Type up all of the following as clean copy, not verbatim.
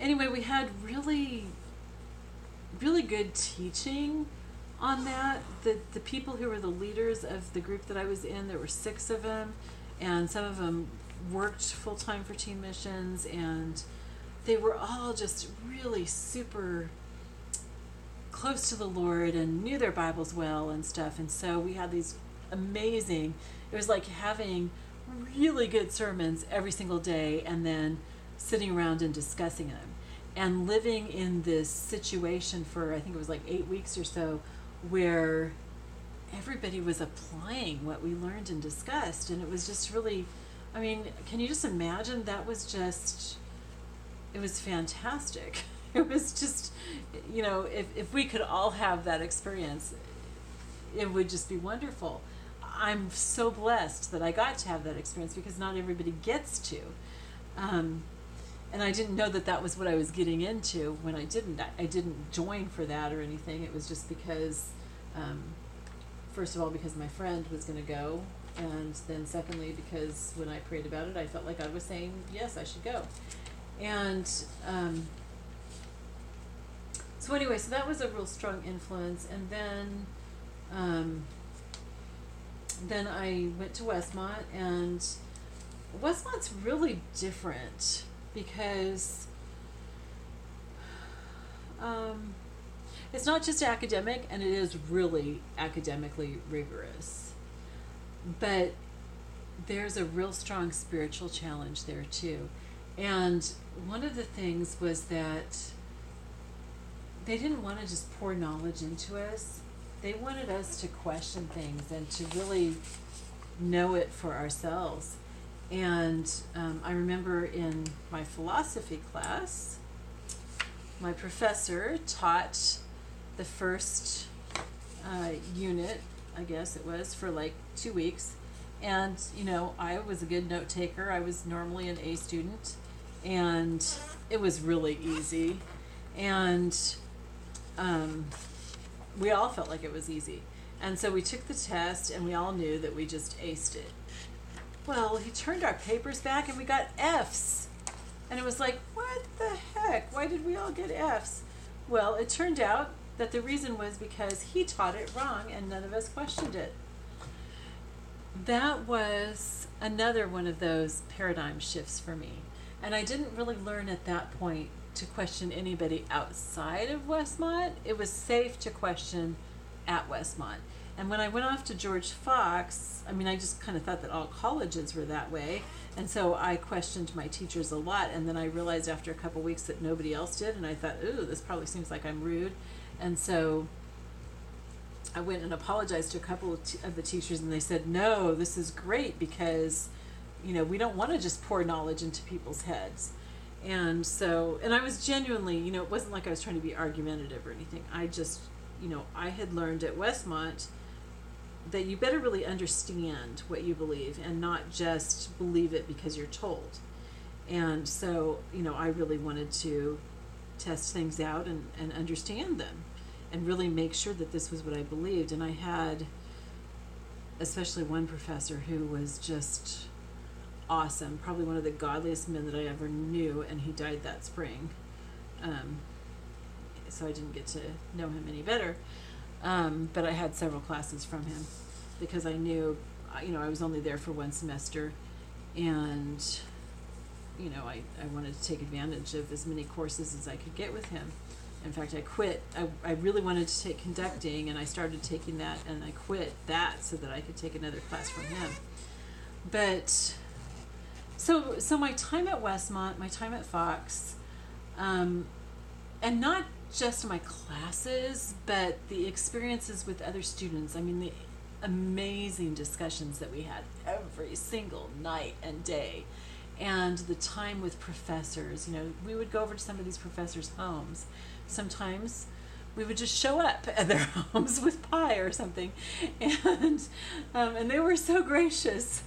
anyway, we had really, really good teaching on that. The people who were the leaders of the group that I was in, there were 6 of them, and some of them worked full time for Teen Missions, and they were all just really super close to the Lord and knew their Bibles well and stuff. And so we had these amazing, it was like having really good sermons every single day and then sitting around and discussing them and living in this situation for, I think it was like 8 weeks or so, where everybody was applying what we learned and discussed. And it was just really, I mean, can you just imagine? That was just, it was fantastic. It was just, you know, if we could all have that experience, it would just be wonderful. I'm so blessed that I got to have that experience, because not everybody gets to. And I didn't know that that was what I was getting into when I didn't join for that or anything. It was just because, first of all, because my friend was going to go, and then secondly, because when I prayed about it, I felt like God was saying, yes, I should go. And so anyway, so that was a real strong influence. And then I went to Westmont, and Westmont's really different because it's not just academic, and it is really academically rigorous, but there's a real strong spiritual challenge there too. And one of the things was that they didn't want to just pour knowledge into us. They wanted us to question things and to really know it for ourselves. And I remember in my philosophy class, my professor taught the first unit, I guess it was, for like 2 weeks. And, you know, I was a good note taker. I was normally an A student, and it was really easy. And we all felt like it was easy. And so we took the test, and we all knew that we just aced it. Well, he turned our papers back, and we got Fs. And it was like, what the heck? Why did we all get Fs? Well, it turned out that the reason was because he taught it wrong, and none of us questioned it. That was another one of those paradigm shifts for me. And I didn't really learn at that point to question anybody outside of Westmont. It was safe to question at Westmont. And when I went off to George Fox, I mean, I just kind of thought that all colleges were that way. And so I questioned my teachers a lot. And then I realized after a couple weeks that nobody else did. And I thought, ooh, this probably seems like I'm rude. And so I went and apologized to a couple of the teachers, and they said, no, this is great, because, you know, we don't want to just pour knowledge into people's heads. And so, and I was genuinely, you know, it wasn't like I was trying to be argumentative or anything. I just, you know, I had learned at Westmont that you better really understand what you believe and not just believe it because you're told. And so, you know, I really wanted to test things out and understand them and really make sure that this was what I believed. And I had especially one professor who was just awesome, probably one of the godliest men that I ever knew, and he died that spring. So I didn't get to know him any better. But I had several classes from him because I knew, you know, I was only there for one semester, and, you know, I wanted to take advantage of as many courses as I could get with him. In fact, I quit. I really wanted to take conducting, and I started taking that, and I quit that so that I could take another class from him. But so my time at Westmont, my time at Fox, and not just my classes, but the experiences with other students. I mean, the amazing discussions that we had every single night and day, and the time with professors. You know, we would go over to some of these professors' homes. Sometimes we would just show up at their homes with pie or something, and they were so gracious.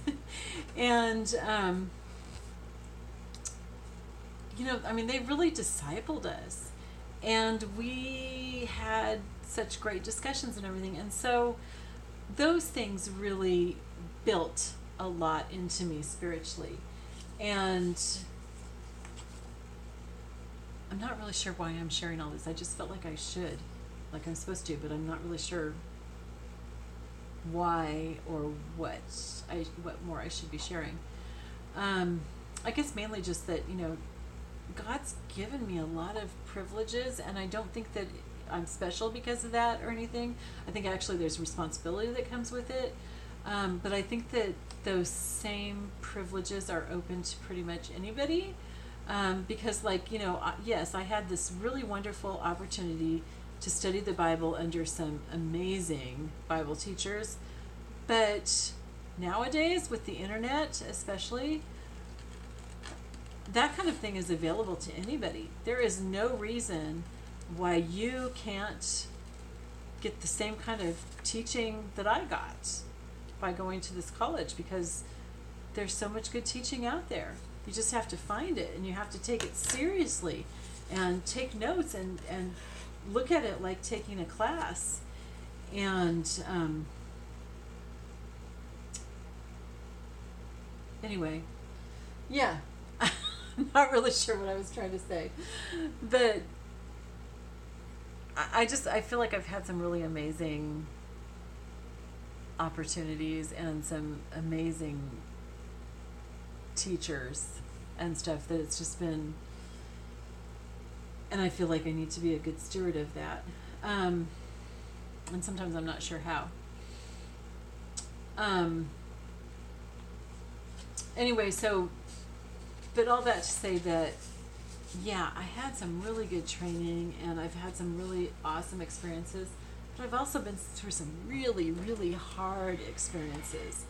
And you know, I mean, they really discipled us, and we had such great discussions and everything. And so those things really built a lot into me spiritually. And, you know, I mean, they really discipled us, and we had such great discussions and everything. And so those things really built a lot into me spiritually. And, you know, I mean, they really discipled us, and we had such great discussions and everything. And so those things really built a lot into me spiritually. And, you know, I mean, they really discipled us, and we had such great discussions and everything. And so those things really built a lot into me spiritually. And, I'm not really sure why I'm sharing all this. I just felt like I should, like I'm supposed to, but I'm not really sure why or what more I should be sharing. I guess mainly just that, God's given me a lot of privileges, and I don't think that I'm special because of that or anything. I think actually there's responsibility that comes with it. But I think that those same privileges are open to pretty much anybody. Because, yes, I had this really wonderful opportunity to study the Bible under some amazing Bible teachers. But nowadays, with the internet especially, that kind of thing is available to anybody. There is no reason why you can't get the same kind of teaching that I got by going to this college, because there's so much good teaching out there. You just have to find it, and you have to take it seriously and take notes and look at it like taking a class. And anyway, yeah. I'm not really sure what I was trying to say, but I feel like I've had some really amazing opportunities and some amazing teachers and stuff, that it's just been, and I feel like I need to be a good steward of that. And sometimes I'm not sure how. Anyway, so, but all that to say that, yeah, I had some really good training, and I've had some really awesome experiences, but I've also been through some really, really hard experiences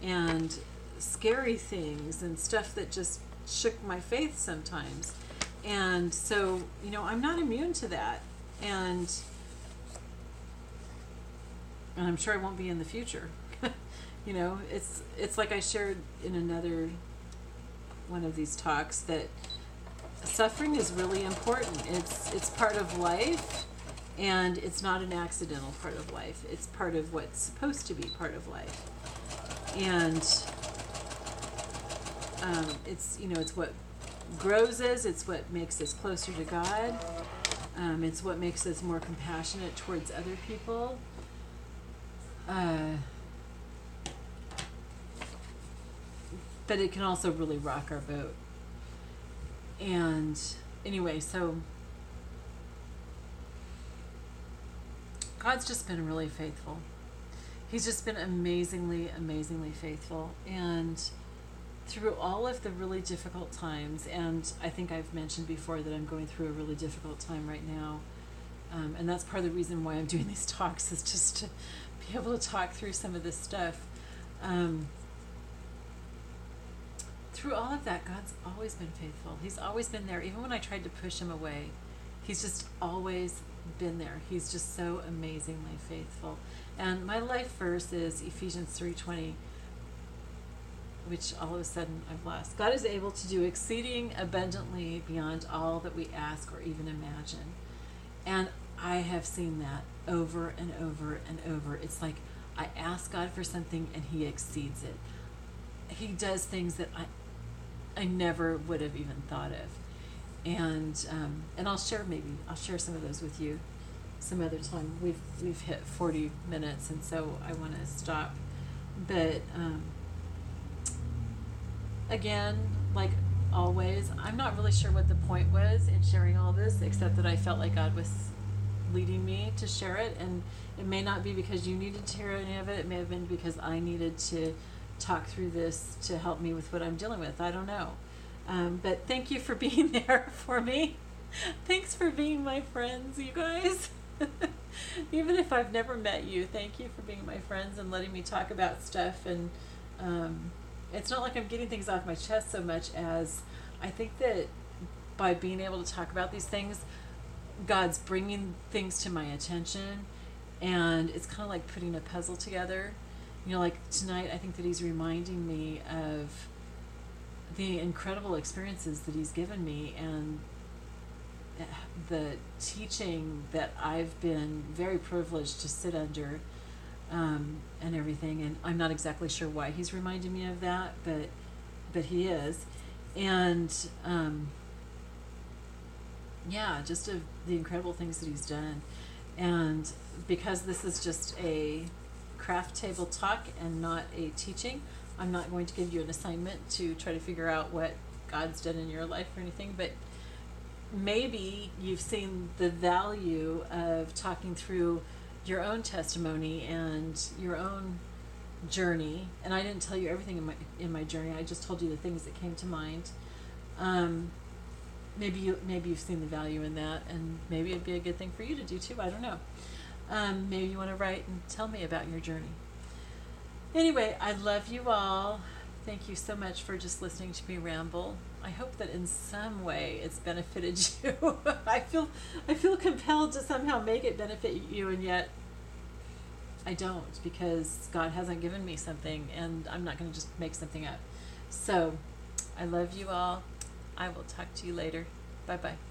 and scary things and stuff that just shook my faith sometimes. And so, I'm not immune to that. And I'm sure I won't be in the future. It's like I shared in another one of these talks, that suffering is really important. It's part of life, and it's not an accidental part of life. It's part of what's supposed to be part of life. And it's what grows us. It's what makes us closer to God. It's what makes us more compassionate towards other people. But it can also really rock our boat. And anyway, so God's just been really faithful. He's just been amazingly, amazingly faithful. And through all of the really difficult times, and I think I've mentioned before that I'm going through a really difficult time right now, and that's part of the reason why I'm doing these talks, is just to be able to talk through some of this stuff. Through all of that, God's always been faithful. He's always been there. Even when I tried to push him away, he's just always been there. He's just so amazingly faithful. And my life verse is Ephesians 3:20, which all of a sudden I've lost. God is able to do exceeding abundantly beyond all that we ask or even imagine. And I have seen that over and over and over. It's like I ask God for something and he exceeds it. He does things that I never would have even thought of. And I'll share some of those with you some other time. We've hit 40 minutes, and so I want to stop. But again, like always, I'm not really sure what the point was in sharing all this, except that I felt like God was leading me to share it. And it may not be because you needed to hear any of it. It may have been because I needed to talk through this to help me with what I'm dealing with. I don't know. But thank you for being there for me. Thanks for being my friends, you guys. Even if I've never met you, thank you for being my friends and letting me talk about stuff. And it's not like I'm getting things off my chest so much as I think that by being able to talk about these things, God's bringing things to my attention, and it's kind of like putting a puzzle together. Like tonight, I think that he's reminding me of the incredible experiences that he's given me, and the teaching that I've been very privileged to sit under, and everything. And I'm not exactly sure why he's reminding me of that, but he is. And yeah, just of the incredible things that he's done. And because this is just a craft table talk and not a teaching, I'm not going to give you an assignment to try to figure out what God's done in your life or anything, but maybe you've seen the value of talking through your own testimony and your own journey. And I didn't tell you everything in my journey. I just told you the things that came to mind. Maybe you've seen the value in that, and maybe it'd be a good thing for you to do too. I don't know. Maybe you want to write and tell me about your journey. Anyway, I love you all. Thank you so much for just listening to me ramble. I hope that in some way it's benefited you. I feel compelled to somehow make it benefit you, and yet I don't, because God hasn't given me something, and I'm not going to just make something up. So I love you all. I will talk to you later. Bye-bye.